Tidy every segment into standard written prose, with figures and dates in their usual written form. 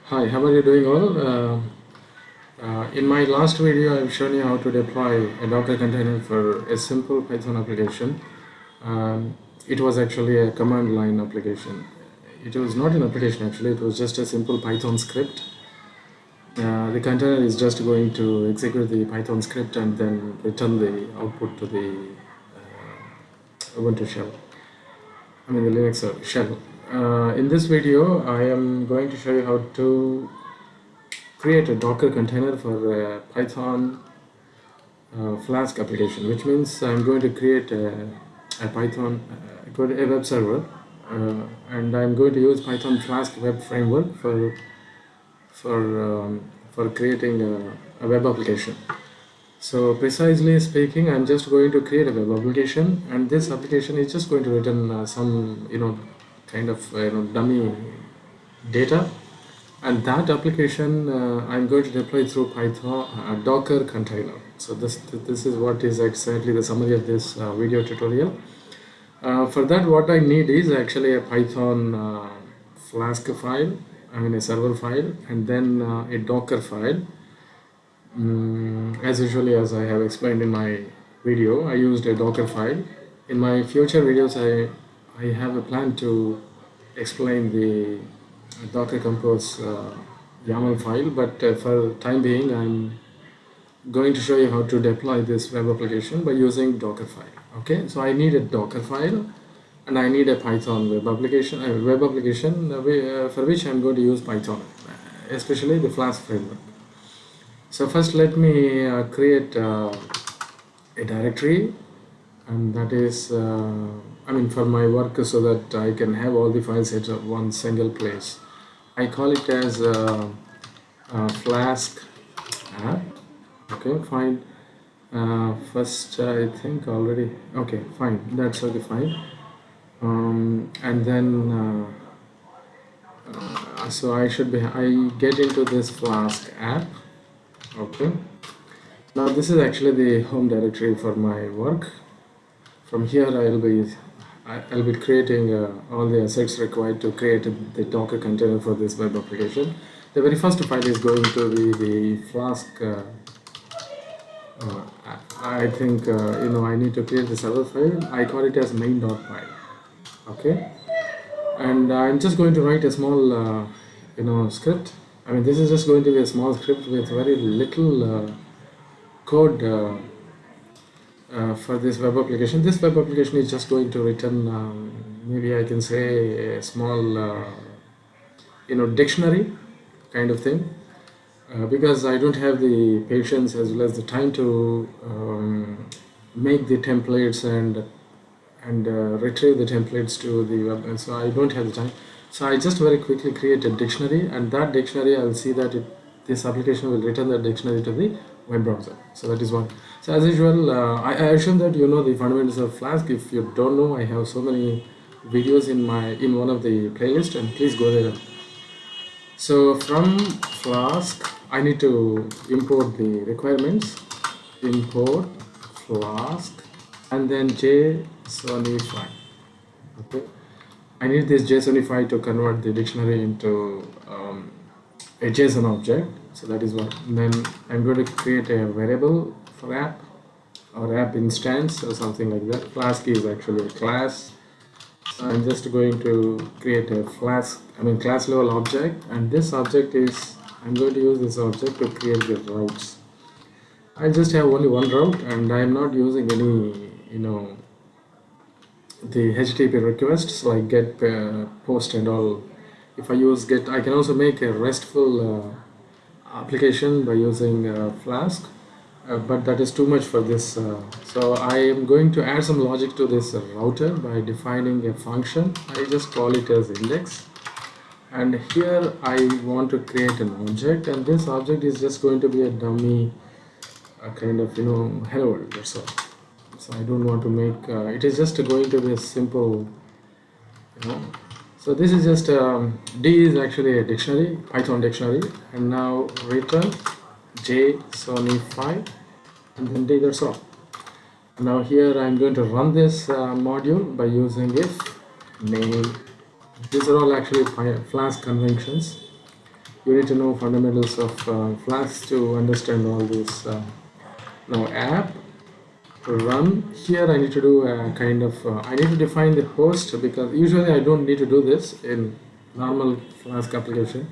Hi, how are you doing all? In my last video, I've shown you how to deploy a Docker container for a simple Python application. It was actually a command line application. It was not an application actually, it was just a simple Python script. The container is just going to execute the Python script and then return the output to the Ubuntu shell. The Linux shell. In this video, I am going to show you how to create a Docker container for a Python flask application, which means I'm going to create a Python a web server, and I'm going to use Python Flask web framework for creating a web application. So precisely speaking, I'm just going to create a web application, and this application is just going to return some kind of dummy data, and that application I'm going to deploy through Python Docker container. So this is what is exactly the summary of this video tutorial. For that, what I need is actually a Python Flask file, a server file, and then a Docker file. As usually, as I have explained in my video, I used a Docker file. In my future videos, I have a plan to explain the Docker Compose YAML file, but for time being, I'm going to show you how to deploy this web application by using Docker file. Okay, so I need a Docker file, and I need a Python web application, for which I'm going to use Python, especially the Flask framework. So first, let me create a directory, and that is for my work, so that I can have all the files at one single place. I call it as Flask app. Okay, fine. First, I think already. Okay, fine. That's okay, fine. And then so I get into this Flask app. Okay. Now this is actually the home directory for my work. From here, I'll be creating all the assets required to create the Docker container for this web application. The very first file is going to be the Flask. I think I need to create the server file. I call it as main.py. Okay, and I'm just going to write a small script. This is just going to be a small script with very little code for this web application. This web application is just going to return, maybe I can say, a small dictionary kind of thing, because I don't have the patience as well as the time to make the templates and retrieve the templates to the web, and so I don't have the time. So I just very quickly create a dictionary, and that dictionary, I'll see that this application will return that dictionary to the web browser. So that is one. So as usual, I assume that you know the fundamentals of Flask. If you don't know, I have so many videos in one of the playlists, and please go there. So from Flask, I need to import the requirements. Import Flask, and then JSONify. Okay, I need this JSONify to convert the dictionary into a JSON object. So that is one. And then I'm going to create a variable for app, or app instance, or something like that. Flask is actually a class. So I'm just going to create a class level object, and this object is, I'm going to use this object to create the routes. I just have only one route, and I'm not using any the HTTP requests like get, post and all. If I use get, I can also make a RESTful application by using Flask, but that is too much for this. So I am going to add some logic to this router by defining a function. I just call it as index, and here I want to create an object, and this object is just going to be a dummy kind of hello world. That's all. So I don't want to make it is just going to be a simple so this is just D is actually a dictionary, Python dictionary, and now return JSONify, and then D. That's all. Now here I'm going to run this module by using if main. These are all actually Flask conventions. You need to know fundamentals of Flask to understand all this. Now app run here. I need to do a kind of I need to define the host, because usually I don't need to do this in normal Flask application.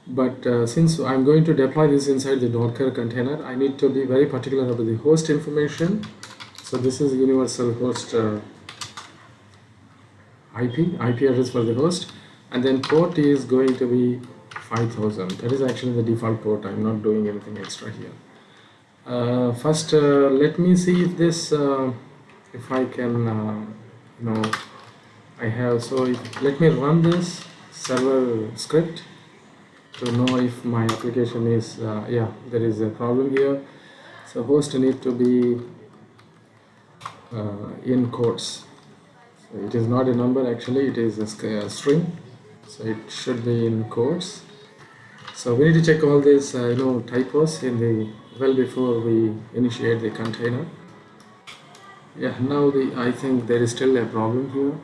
But since I'm going to deploy this inside the Docker container, I need to be very particular about the host information. So this is universal host IP address for the host, and then port is going to be 5000. That is actually the default port. I'm not doing anything extra here. First, let me see if this, if I can, I have, so let me run this server script to know if my application is, yeah, there is a problem here. So host need to be in quotes. So it is not a number, actually it is a string, so it should be in quotes. So we need to check all these typos in the before we initiate the container. Yeah, now I think there is still a problem here.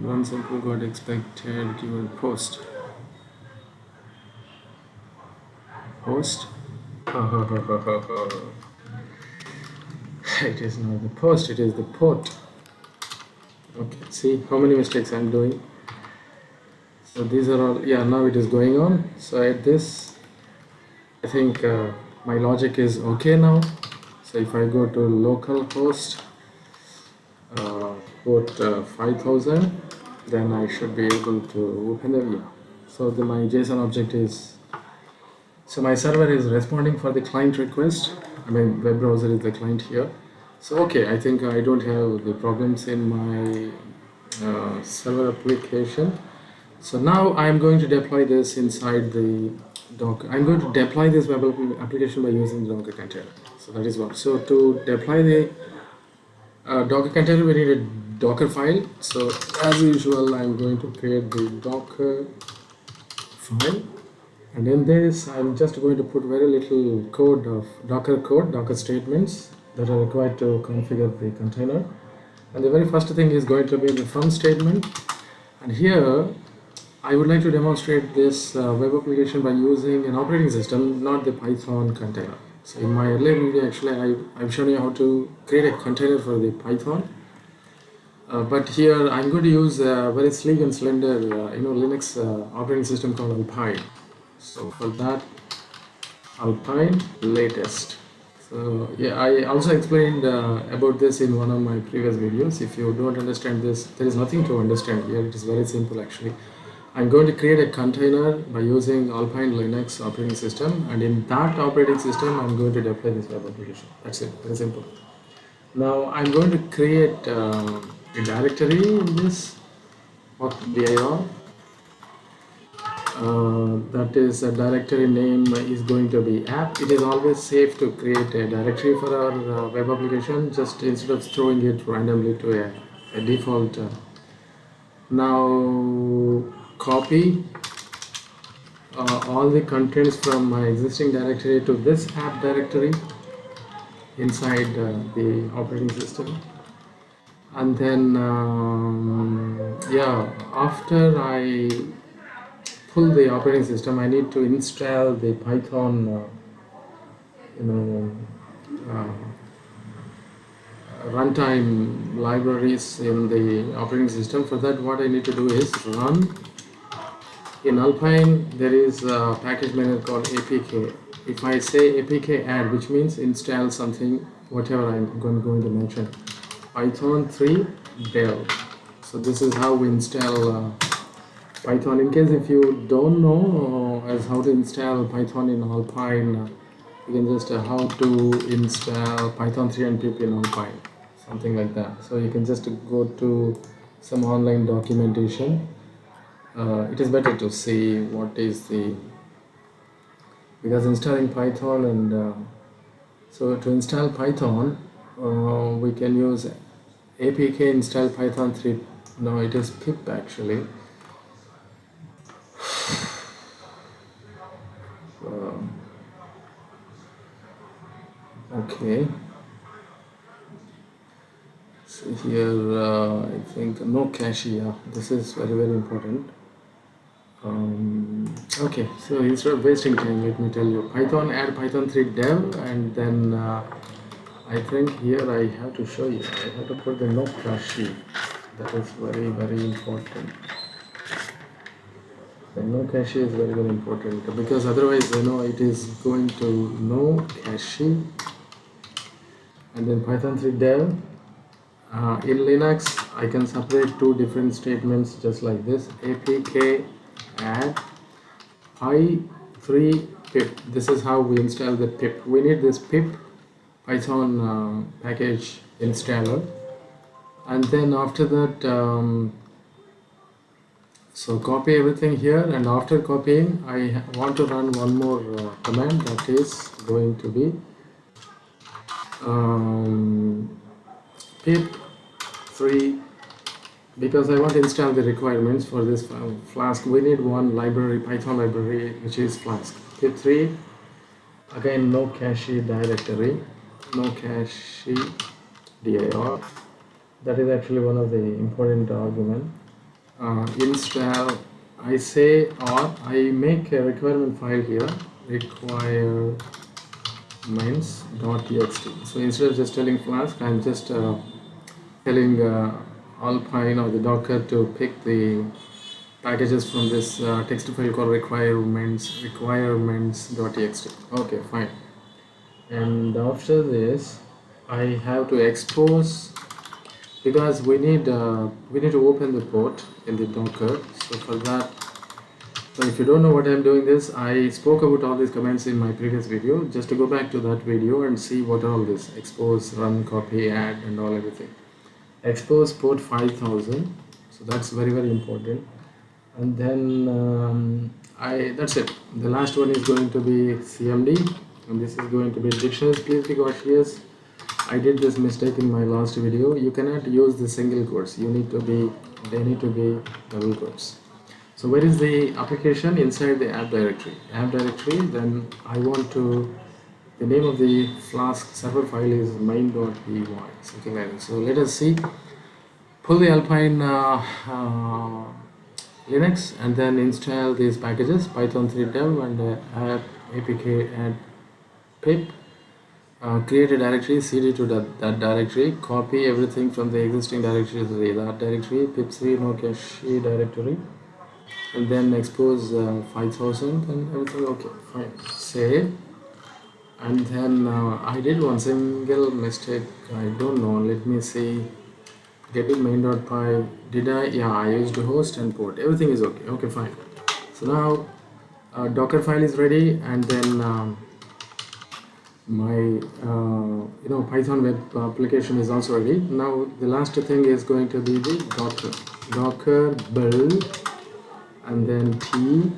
One simple got expected given host. It is not the post, it is the port. Okay, see how many mistakes I'm doing. So these are all, yeah, now it is going on. So at this, I think my logic is okay now. So if I go to localhost port 5000, then I should be able to open the view. So my JSON object is, so my server is responding for the client request. I mean, web browser is the client here. So okay, I think I don't have the problems in my server application. So now I'm going to deploy this inside the Docker. I'm going to deploy this web application by using the Docker container. So that is what. So to deploy the Docker container, we need a Docker file. So as usual, I'm going to create the Docker file. And in this, I'm just going to put very little code of Docker statements that are required to configure the container. And the very first thing is going to be the from statement. And here, I would like to demonstrate this web application by using an operating system, not the Python container. So in my earlier video, actually, I've shown you how to create a container for the Python. But here, I'm going to use a very sleek and slender, Linux operating system called Alpine. So for that, Alpine latest. So yeah, I also explained about this in one of my previous videos. If you don't understand this, there is nothing to understand here. It is very simple actually. I'm going to create a container by using Alpine Linux operating system, and in that operating system, I'm going to deploy this web application. That's it, very simple. Now I'm going to create a directory in this dir. That is, a directory name is going to be app. It is always safe to create a directory for our web application, just instead of throwing it randomly to a default. Now copy all the contents from my existing directory to this app directory inside the operating system. And then yeah, after I pull the operating system, I need to install the Python runtime libraries in the operating system. For that, what I need to do is run. In Alpine, there is a package manager called apk. If I say apk add, which means install something, whatever I'm going to mention, Python 3 dev. So this is how we install Python. In case if you don't know as how to install Python in Alpine, you can just how to install Python 3 and pip in Alpine, something like that. So you can just go to some online documentation. It is better to see what is the, because installing Python and so to install Python, we can use apk install Python 3. No, it is pip actually. Okay, so here I think no cache. Yeah, this is very important. Okay, so instead of wasting time, let me tell you, Python, add Python 3 dev, and then I think here I have to show you, I have to put the no cache. That is very, very important. The no cache is very, very important, because otherwise, it is going to no cache, and then Python 3 dev. In Linux, I can separate two different statements just like this: apk add py3 pip. This is how we install the pip. We need this pip Python package installer, and then after that, so copy everything here, and after copying, I want to run one more command, that is going to be pip 3, because I want to install the requirements for this flask. We need one library, Python library, which is flask. Pip 3, again no cache directory, no cache dir. That is actually one of the important argument. Install, I say, or I make a requirement file here, requirements.txt. So instead of just telling flask, I'm just telling Alpine or the Docker to pick the packages from this text file called requirements.txt. Okay, fine. And after this, I have to expose, because we need to open the port in the Docker. So for that, so if you don't know what I'm doing this, I spoke about all these commands in my previous video. Just to go back to that video and see what are all this: expose, run, copy, add, and all everything. Expose port 5000, so that's very, very important. And then that's it. The last one is going to be cmd, and this is going to be dictionaries. Please be cautious. I did this mistake in my last video. You cannot use the single quotes. They need to be double quotes. So where is the application? Inside the app directory. Then I want to, the name of the Flask server file is main.py, something like that. So let us see. Pull the Alpine Linux, and then install these packages, Python 3 dev and apk add pip. Create a directory, cd to that directory, copy everything from the existing directory to that directory, pip3 no cache directory, and then expose 5000 and everything. Okay, fine, save. And then I did one single mistake, I don't know, let me see. Getting main.py, did I? Yeah, I used host and port, everything is okay. Okay, fine. So now Docker file is ready, and then my Python web application is also ready. Now the last thing is going to be the docker build, and then t.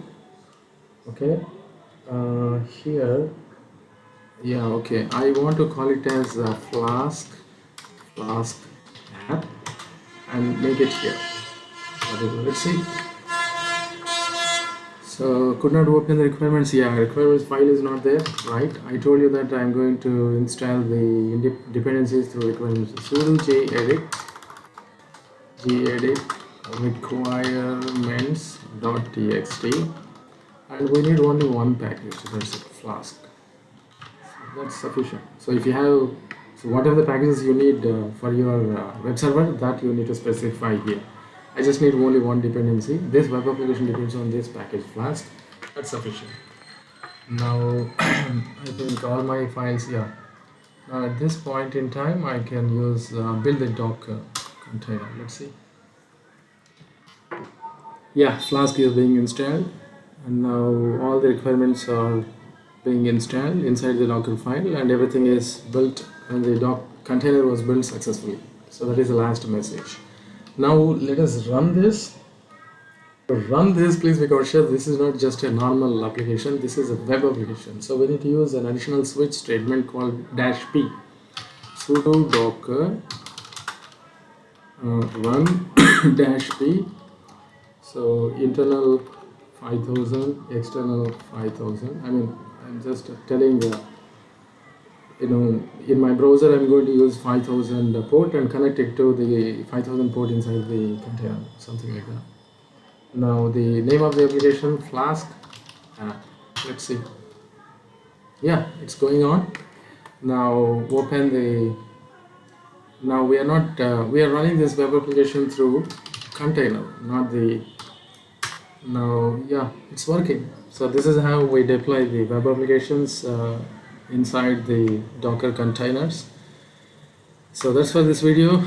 Okay, here, yeah, okay, I want to call it as flask app, and make it here. Let's see. So could not open the requirements. Yeah, requirements file is not there, right? I told you that I'm going to install the dependencies through requirements. Sudo gedit requirements.txt, and we need only one package. That's it, flask. So that's sufficient. So if you have, so whatever the packages you need for your web server, that you need to specify here. I just need only one dependency. This web application depends on this package flask. That's sufficient. Now I think all my files, yeah. Now at this point in time, I can use build a Docker container. Let's see. Yeah, Flask is being installed, and now all the requirements are being installed inside the Docker file, and everything is built, and the container was built successfully. So that is the last message. Now let us run this. To run this, please be cautious. This is not just a normal application. This is a web application. So we need to use an additional switch statement called -p. Sudo docker run -p. So internal 5000, external 5000. I mean, I'm just telling in my browser I'm going to use 5000 port and connect it to the 5000 port inside the container, something like that. Now the name of the application, flask. uh, let's see. Yeah, it's going on. Now open the, now we are not we are running this web application through container, not the, now yeah, it's working. So this is how we deploy the web applications inside the Docker containers. So that's for this video.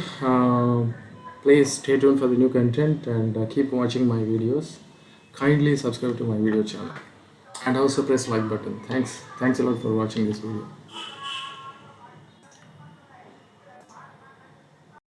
Please stay tuned for the new content and keep watching my videos. Kindly subscribe to my video channel and also press like button. Thanks a lot for watching this video.